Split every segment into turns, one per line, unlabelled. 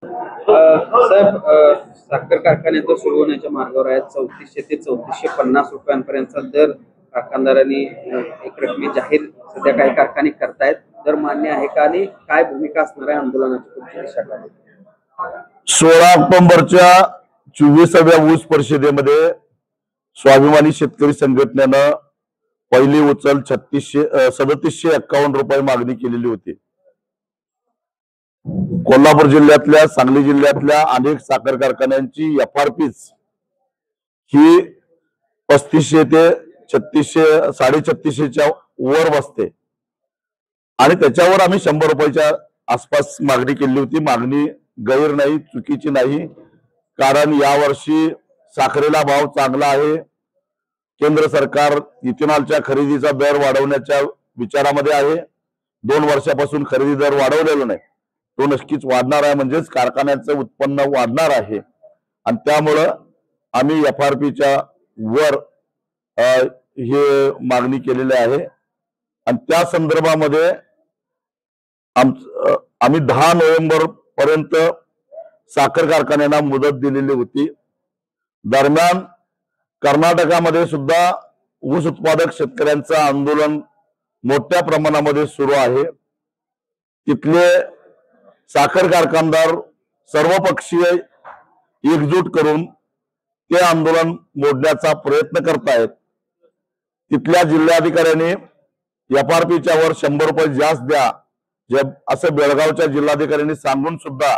साहेब, साखर कारखाने तर सुरू होण्याच्या मार्गावर आहेत. 3400 ते 3450 रुपयांपर्यंतचा दर कारखानदारांनी एक रकमी जाहीर सध्या काही कारखाने करतायत. दर मान्य आहे का आणि काय भूमिका असणार आहे आंदोलनाची पुढची दिशा काय?
16 ऑक्टोबरच्या 24व्या ऊस परिषदेमध्ये स्वाभिमानी शेतकरी संघटनेनं पहिली उचल 3751 रुपये मागणी केलेली होती. कोल्हापूर जिल्ह्यातल्या, सांगली जिल्ह्यातल्या अनेक साखर कारखान्यांची एफआरपीच ही 3500 ते 3600 350च्या वर बसते आणि त्याच्यावर आम्ही 100 रुपयाच्या आसपास मागणी केली होती. मागणी गैर नाही, चुकीची नाही, कारण यावर्षी साखरेला भाव चांगला आहे. केंद्र सरकार इथेनॉलच्या खरेदीचा दर वाढवण्याच्या विचारामध्ये आहे. 2 वर्षापासून खरेदी दर वाढवलेला नाही, तो नक्कीच वाढणार आहे, म्हणजेच कारखान्याचं उत्पन्न वाढणार आहे आणि त्यामुळं आम्ही एफआरपीच्या वर हे मागणी केलेली आहे. आणि त्या संदर्भामध्ये आम्ही 10 नोव्हेंबर पर्यंत साखर कारखान्यांना मुदत दिलेली होती. दरम्यान कर्नाटकामध्ये सुद्धा ऊस उत्पादक शेतकऱ्यांचं आंदोलन मोठ्या प्रमाणामध्ये सुरू आहे. तिथले साखर कारखानदार सर्वपक्षीय एकजूट करून ते आंदोलन मोडण्याचा प्रयत्न करतायत. तिथल्या जिल्हाधिकाऱ्यांनी एफआरपीच्या वर 100 रुपये जास्त द्या असं बेळगावच्या जिल्हाधिकाऱ्यांनी सांगून सुद्धा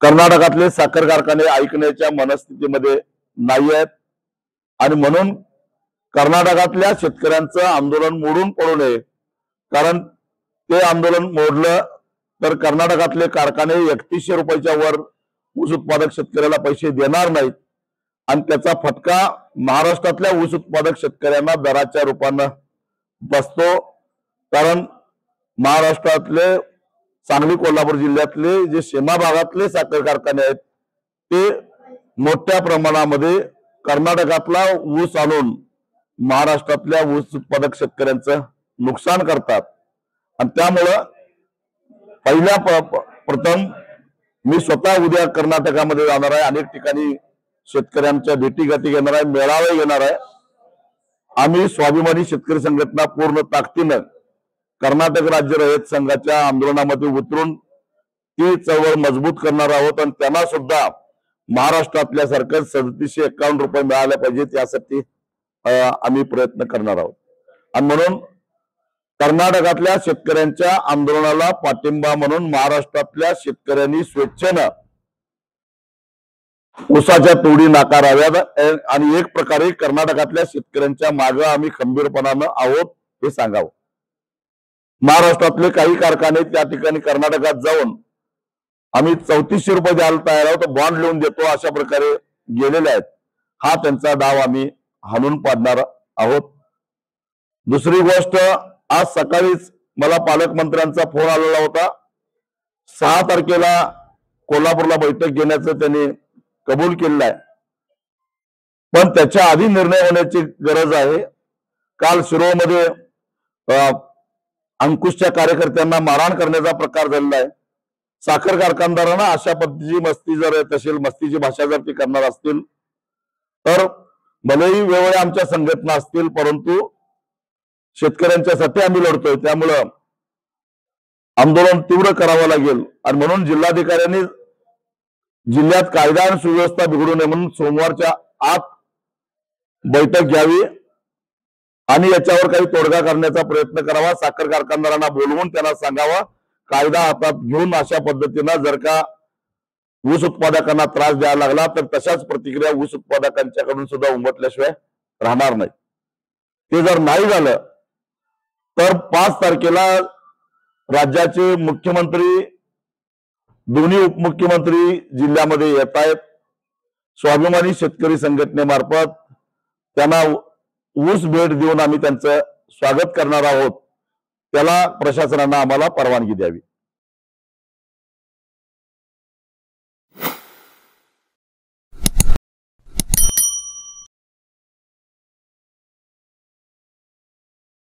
कर्नाटकातले साखर कारखाने ऐकण्याच्या मनस्थितीमध्ये नाही आहेत आणि म्हणून कर्नाटकातल्या शेतकऱ्यांचं आंदोलन मोडून पडू नये, कारण ते आंदोलन मोडलं तर कर्नाटकातले कारखाने 3100 रुपयाच्या वर ऊस उत्पादक शेतकऱ्याला पैसे देणार नाहीत आणि त्याचा फटका महाराष्ट्रातल्या ऊस उत्पादक शेतकऱ्यांना दराच्या रूपानं बसतो. कारण महाराष्ट्रातले सांगली कोल्हापूर जिल्ह्यातले जे सीमा भागातले साखर कारखाने आहेत ते मोठ्या प्रमाणामध्ये कर्नाटकातला ऊस आणून महाराष्ट्रातल्या ऊस उत्पादक शेतकऱ्यांचं नुकसान करतात आणि त्यामुळं प्रथम मी स्वतः उद्या कर्नाटकामध्ये जाणार आहे. अनेक ठिकाणी शेतकऱ्यांच्या भेटीगाठी घेणार आहे, मेळावे घेणार आहे. आम्ही स्वाभिमानी शेतकरी संघटना पूर्ण ताकदीनं कर्नाटक राज्य रयत संघाच्या आंदोलनामध्ये उतरून ती चळवळ मजबूत करणार आहोत आणि त्यांना सुद्धा महाराष्ट्रातल्या सारखं 3751 रुपये मिळाले पाहिजेत यासाठी आम्ही प्रयत्न करणार आहोत. आणि म्हणून कर्नाटकातल्या शेतकऱ्यांच्या आंदोलनाला पाठिंबा म्हणून महाराष्ट्रातल्या शेतकऱ्यांनी स्वेच्छेनं ऊसाच्या तोडी नाकाराव्यात आणि एक प्रकारे कर्नाटकातल्या शेतकऱ्यांच्या मागे आम्ही खंबीरपणानं आहोत हे सांगावं. महाराष्ट्रातले काही कारखाने त्या ठिकाणी कर्नाटकात जाऊन आम्ही 3400 रुपये द्यायला तयार आहोत, बॉन्ड लिहून देतो अशा प्रकारे गेलेले आहेत. हा त्यांचा डाव आम्ही हाणून पाडणार आहोत. दुसरी गोष्ट, आज सकाळीच मला पालकमंत्र्यांचा फोन आलेला होता. 6 तारखेला कोल्हापूरला बैठक घेण्याचं त्यांनी कबूल केलेलं आहे, पण त्याच्या आधी निर्णय होण्याची गरज आहे. काल शिरोमध्ये अंकुशच्या कार्यकर्त्यांना मारहाण करण्याचा प्रकार झालेला आहे. साखर कारखानदारांना अशा पद्धतीची मस्तीची भाषा जर ती करणार असतील तर भलेही वेगवेगळ्या आमच्या संघटना असतील, परंतु शेतकऱ्यांच्यासाठी आम्ही लढतोय, त्यामुळं आंदोलन तीव्र करावं लागेल. आणि म्हणून जिल्हाधिकाऱ्यांनी जिल्ह्यात कायदा आणि सुव्यवस्था बिघडू नये म्हणून सोमवारच्या आत बैठक घ्यावी आणि याच्यावर काही तोडगा करण्याचा प्रयत्न करावा. साखर कारखानदारांना बोलवून त्यांना सांगावा, कायदा हातात घेऊन अशा पद्धतीनं जर का ऊस उत्पादकांना त्रास द्यायला लागला तर तशाच प्रतिक्रिया ऊस उत्पादकांच्याकडून सुद्धा उमटल्याशिवाय राहणार नाही. ते जर नाही झालं तर 5 तारखेला राज्याचे मुख्यमंत्री, दोन्ही उपमुख्यमंत्री जिल्ह्यामध्ये येत आहेत. स्वाभिमानी शेतकरी संघटनेमार्फत त्यांना ऊस भेट देऊन आम्ही त्यांचं स्वागत करणार आहोत. त्याला प्रशासनानं आम्हाला परवानगी द्यावी.